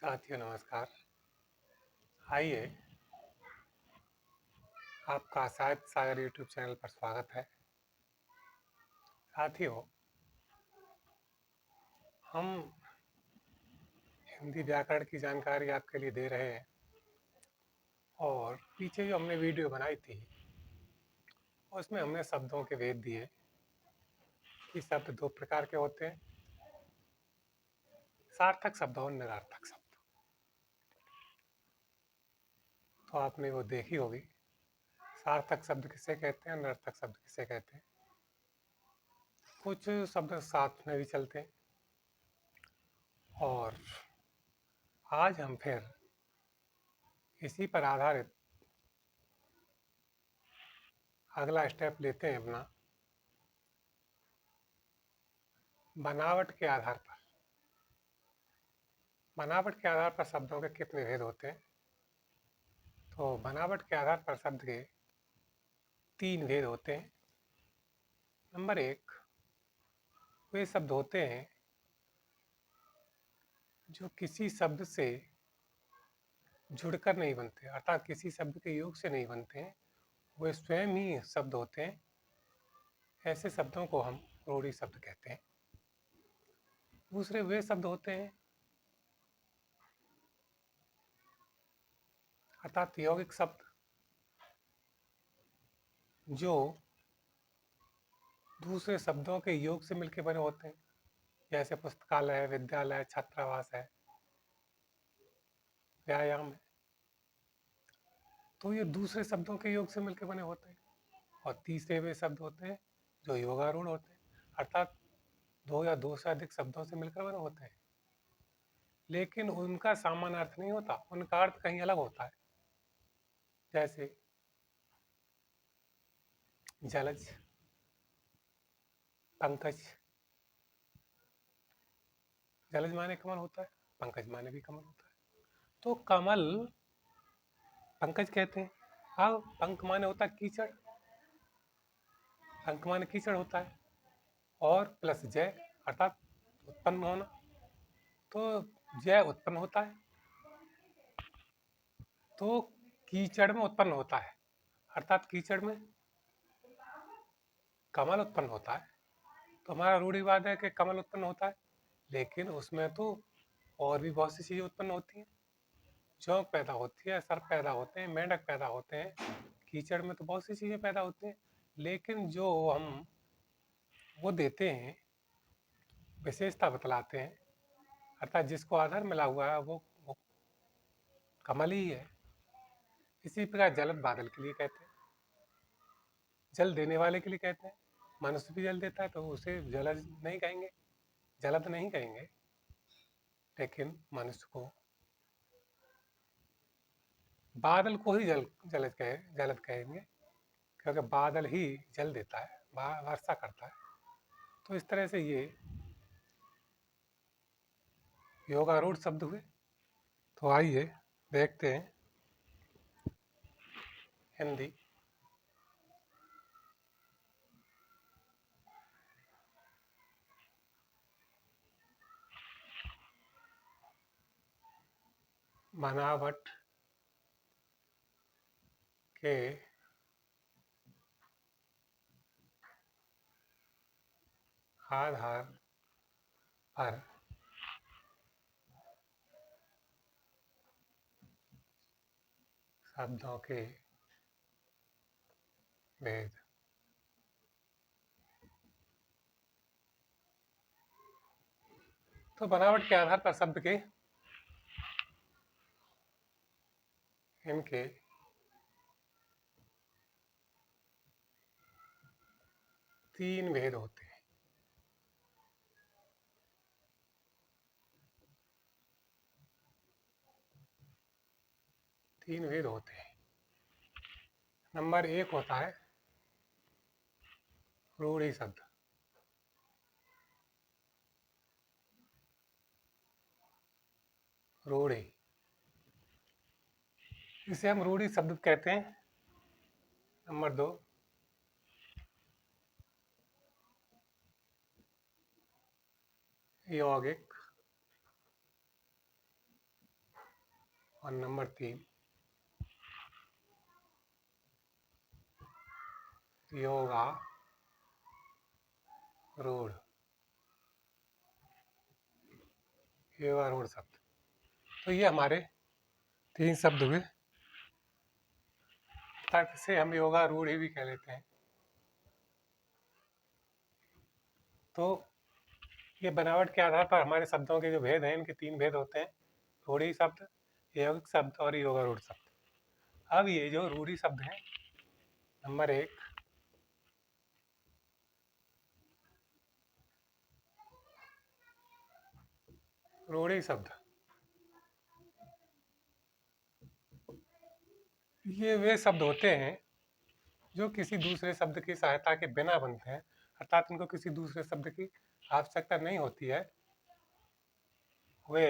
साथियों नमस्कार। आइए आपका साहित्य सागर यूट्यूब चैनल पर स्वागत है। साथियों, हम हिंदी व्याकरण की जानकारी आपके लिए दे रहे हैं और पीछे जो हमने वीडियो बनाई थी उसमें हमने शब्दों के भेद दिए कि शब्द दो प्रकार के होते हैं, सार्थक शब्द और निरर्थक शब्द। तो आपने वो देखी होगी, सार्थक शब्द किसे कहते हैं, निरर्थक शब्द किसे कहते हैं। कुछ शब्द साथ में भी चलते हैं और आज हम फिर इसी पर आधारित अगला स्टेप लेते हैं अपना, बनावट के आधार पर। बनावट के आधार पर शब्दों के कितने भेद होते हैं? तो बनावट के आधार पर शब्द के 3 भेद होते हैं। नंबर 1, वे शब्द होते हैं जो किसी शब्द से जुड़कर नहीं बनते, अर्थात किसी शब्द के योग से नहीं बनते हैं, वे स्वयं ही शब्द होते हैं। ऐसे शब्दों को हम रूढ़ि शब्द कहते हैं। दूसरे वे शब्द होते हैं अर्थात यौगिक शब्द जो दूसरे शब्दों के योग से मिलकर बने होते हैं, जैसे पुस्तकालय, विद्यालय, छात्रावास है, व्यायाम है। तो ये दूसरे शब्दों के योग से मिलकर बने होते हैं। और तीसरे वे शब्द होते हैं जो योगारूढ़ होते हैं, अर्थात 2 या 2 से अधिक शब्दों से मिलकर बने होते हैं, लेकिन उनका सामान्य अर्थ नहीं होता, उनका अर्थ कहीं अलग होता है। जैसे जलज, पंकज। जलज माने कमल होता है, पंकज माने भी कमल होता है। तो कमल पंकज कहते हैं। अब पंख माने होता है कीचड़, पंख माने कीचड़ होता है, और प्लस जय अर्थात उत्पन्न होना, तो जय उत्पन्न होता है। तो कीचड़ में उत्पन्न होता है, अर्थात कीचड़ में कमल उत्पन्न होता है। तो हमारा रूढ़िवाद है कि कमल उत्पन्न होता है, लेकिन उसमें तो और भी बहुत सी चीज़ें उत्पन्न होती हैं। जोंक पैदा होती है, सर्प पैदा होते हैं, मेंढक पैदा होते हैं, कीचड़ में तो बहुत सी चीज़ें पैदा होती हैं। लेकिन जो हम वो देते हैं, विशेषता बतलाते हैं, अर्थात जिसको आधार मिला हुआ है वो कमल ही है। इसी प्रकार जलद बादल के लिए कहते हैं, जल देने वाले के लिए कहते हैं। मनुष्य भी जल देता है तो उसे जलज नहीं कहेंगे, जलद नहीं कहेंगे, लेकिन मनुष्य को, बादल को ही जलद कहेंगे, क्योंकि बादल ही जल देता है, वर्षा करता है। तो इस तरह से ये योगारूढ़ शब्द हुए। तो आइए देखते हैं हिंदी। बनावट के आधार पर शब्दों के भेद। तो बनावट के आधार पर शब्द के इनके 3 भेद होते हैं। 3 भेद होते हैं। नंबर 1 होता है रूढ़ि शब्द। रूढ़ि, इसे हम रूढ़ि शब्द कहते हैं। नंबर 2 यौगिक। और नंबर 3 योगा रूढ़। योगा रूढ़ शब्द, तो ये हमारे 3 शब्द हुए, ताकि से हम योगा रूढ़ ही भी कह लेते हैं। तो ये बनावट के आधार पर हमारे शब्दों के जो भेद हैं, इनके 3 भेद होते हैं: रूढ़ी शब्द, यौगिक शब्द और योगा रूढ़ शब्द। अब ये जो रूढ़ी शब्द है, नंबर 1 रूढ़ी शब्द, ये वे शब्द होते हैं जो किसी दूसरे शब्द की सहायता के बिना बनते हैं, अर्थात इनको किसी दूसरे शब्द की आवश्यकता नहीं होती है, वे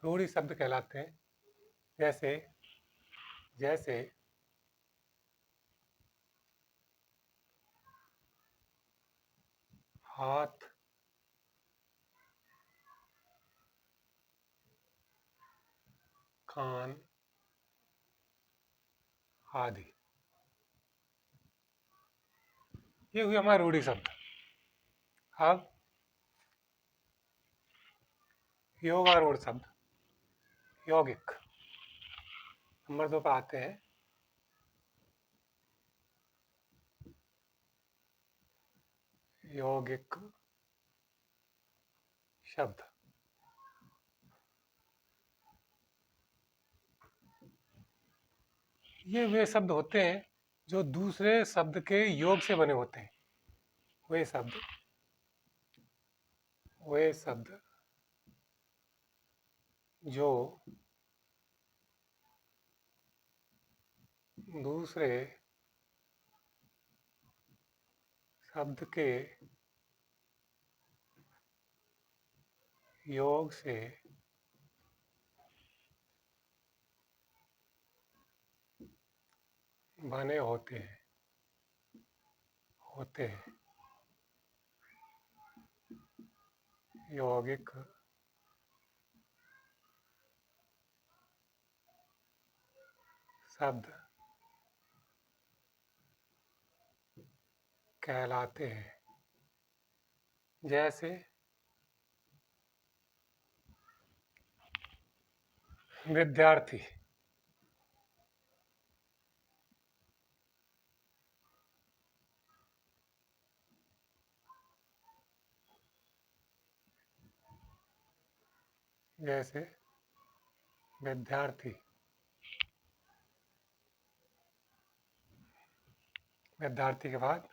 रूढ़ी शब्द कहलाते हैं। जैसे जैसे हाथ, कान आदि, ये हुए हमारे रूढ़ी शब्द। अब योगा रूढ़ शब्द, यौगिक, नंबर 2 पर आते हैं। यौगिक शब्द, ये वे शब्द होते हैं जो दूसरे शब्द के योग से बने होते हैं। वे शब्द जो दूसरे शब्द के योग से बने होते हैं यौगिक शब्द कहलाते हैं। जैसे विद्यार्थी, जैसे विद्यार्थी, विद्यार्थी के बाद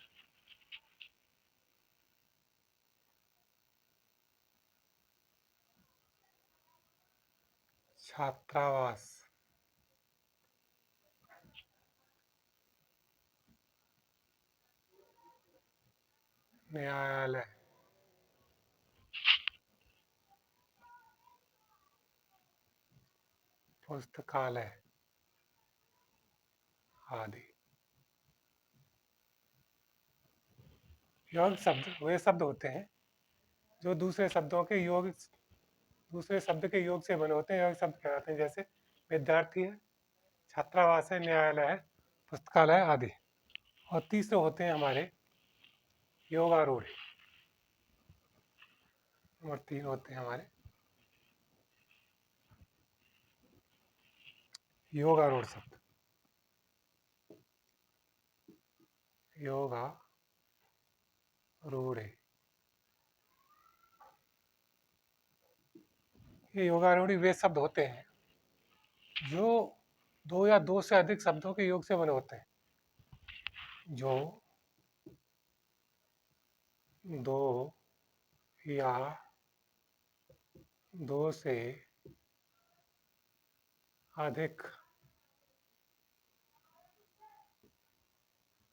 छात्रावास, न्यायालय, पुस्तकालय आदि। यौगिक शब्द वे शब्द होते हैं जो दूसरे शब्द के योग से बने होते हैं, यौगिक शब्द कहलाते हैं। जैसे विद्यार्थी है, छात्रावास है, न्यायालय है, पुस्तकालय आदि। और तीसरे होते हैं हमारे योगारूढ़। नंबर 3 होते हैं हमारे योगारूढ़ शब्द। योगारूढ़, ये योगारूढ़ वे शब्द होते हैं जो 2 या 2 से अधिक शब्दों के योग से बने होते हैं। जो 2 या 2 से अधिक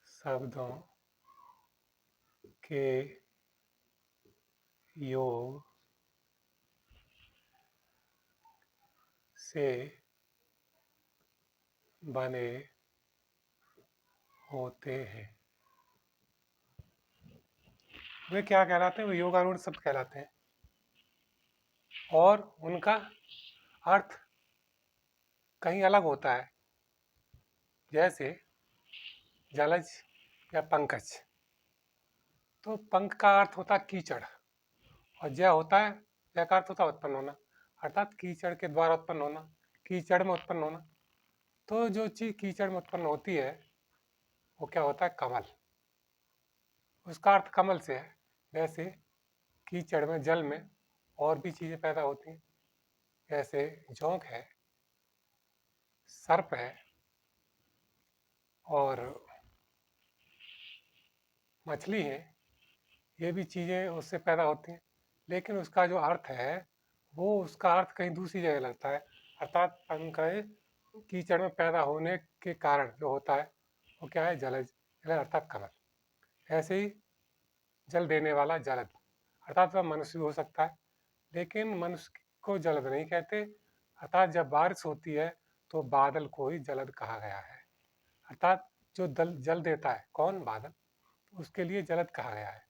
शब्दों के योग से बने होते हैं, वे क्या कहलाते हैं? वे योगारूढ़ शब्द कहलाते हैं। और उनका अर्थ कहीं अलग होता है। जैसे जलज या पंकज, तो पंख का अर्थ होता है कीचड़, और जय होता है, जय का अर्थ होता है उत्पन्न होना, अर्थात कीचड़ के द्वारा उत्पन्न होना, कीचड़ में उत्पन्न होना। तो जो चीज कीचड़ में उत्पन्न होती है वो क्या होता है? कमल। उसका अर्थ कमल से है। वैसे कीचड़ में, जल में और भी चीजें पैदा होती हैं, जैसे जोंक है, सर्प है, और मछली है। ये भी चीजें उससे पैदा होती हैं, लेकिन उसका जो अर्थ है वो, उसका अर्थ कहीं दूसरी जगह लगता है। अर्थात पंख कीचड़ में पैदा होने के कारण जो होता है वो क्या है? जलज, जलज अर्थात कमल। ऐसे ही जल देने वाला जलद, अर्थात वह मनुष्य भी हो सकता है, लेकिन मनुष्य को जलद नहीं कहते। अर्थात जब बारिश होती है तो बादल को ही जलद कहा गया है। अर्थात जो जल देता है कौन? बादल, तो उसके लिए जलद कहा गया है।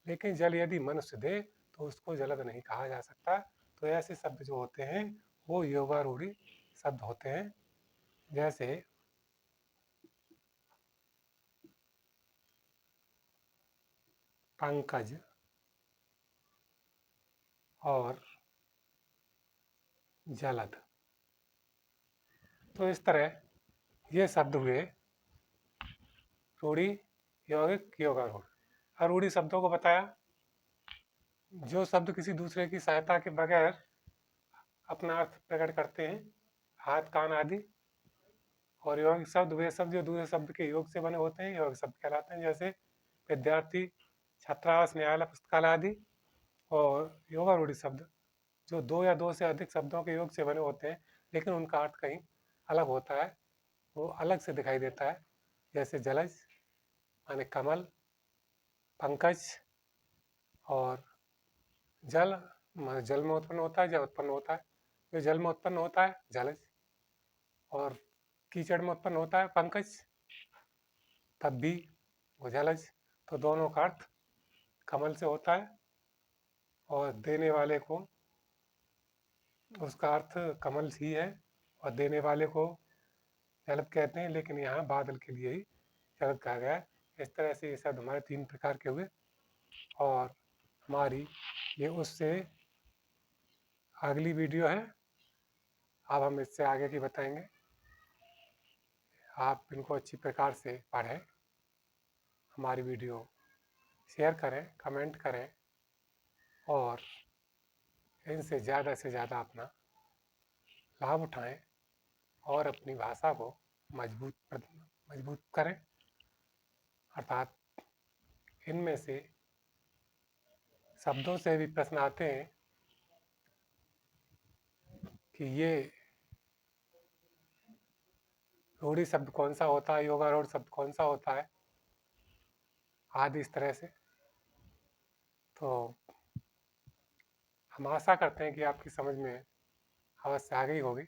लेकिन जल यदि मनुष्य दे तो उसको जलद नहीं कहा जा सकता। तो ऐसे शब्द जो होते हैं वो योगारूढ़ी शब्द होते हैं। जैसे पंकज और जलद। तो इस तरह ये शब्द हुए रूढ़ी, यौगिक, योगारूढ़। अरूढ़ी शब्दों को बताया, जो शब्द किसी दूसरे की सहायता के बगैर अपना अर्थ प्रकट करते हैं, हाथ, कान आदि। और यौगिक शब्द वे शब्द जो दूसरे शब्द के योग से बने होते हैं, यौगिक शब्द कहलाते हैं। जैसे विद्यार्थी, छात्रावास, न्यायालय, पुस्तकालय आदि। और योगारूढ़ी शब्द जो दो या दो से अधिक शब्दों के योग से बने होते हैं, लेकिन उनका अर्थ कहीं अलग होता है, वो अलग से दिखाई देता है। जैसे जलज माने कमल, पंकज, और जल जल में उत्पन्न होता है, जब उत्पन्न होता है। जो जल में उत्पन्न होता है जलज, और कीचड़ में उत्पन्न होता है पंकज, तब भी वो जलज। तो दोनों का अर्थ कमल से होता है, और देने वाले को, उसका अर्थ कमल ही है, और देने वाले को जलद कहते हैं, लेकिन यहाँ बादल के लिए ही जलद कहा गया है। इस तरह से ये शब्द हमारे 3 प्रकार के हुए, और हमारी ये उससे अगली वीडियो है। अब हम इससे आगे की बताएंगे। आप इनको अच्छी प्रकार से पढ़ें, हमारी वीडियो शेयर करें, कमेंट करें, और इनसे ज़्यादा से ज़्यादा अपना लाभ उठाएं, और अपनी भाषा को मजबूत करें। अर्थात इनमें से शब्दों से भी प्रश्न आते हैं कि ये रूढ़ी शब्द कौन सा होता है, योगारूढ़ शब्द कौन सा होता है, आदि इस तरह से। तो हम आशा करते हैं कि आपकी समझ में अवश्य आ गई होगी,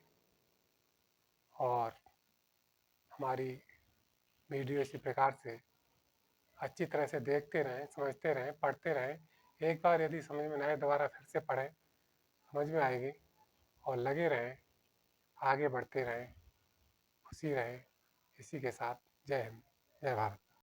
और हमारी वीडियो इसी प्रकार से अच्छी तरह से देखते रहें, समझते रहें, पढ़ते रहें। एक बार यदि समझ में ना आए दोबारा फिर से पढ़ें, समझ में आएगी। और लगे रहें, आगे बढ़ते रहें, खुशी रहें। इसी के साथ जय हिंद, जय भारत।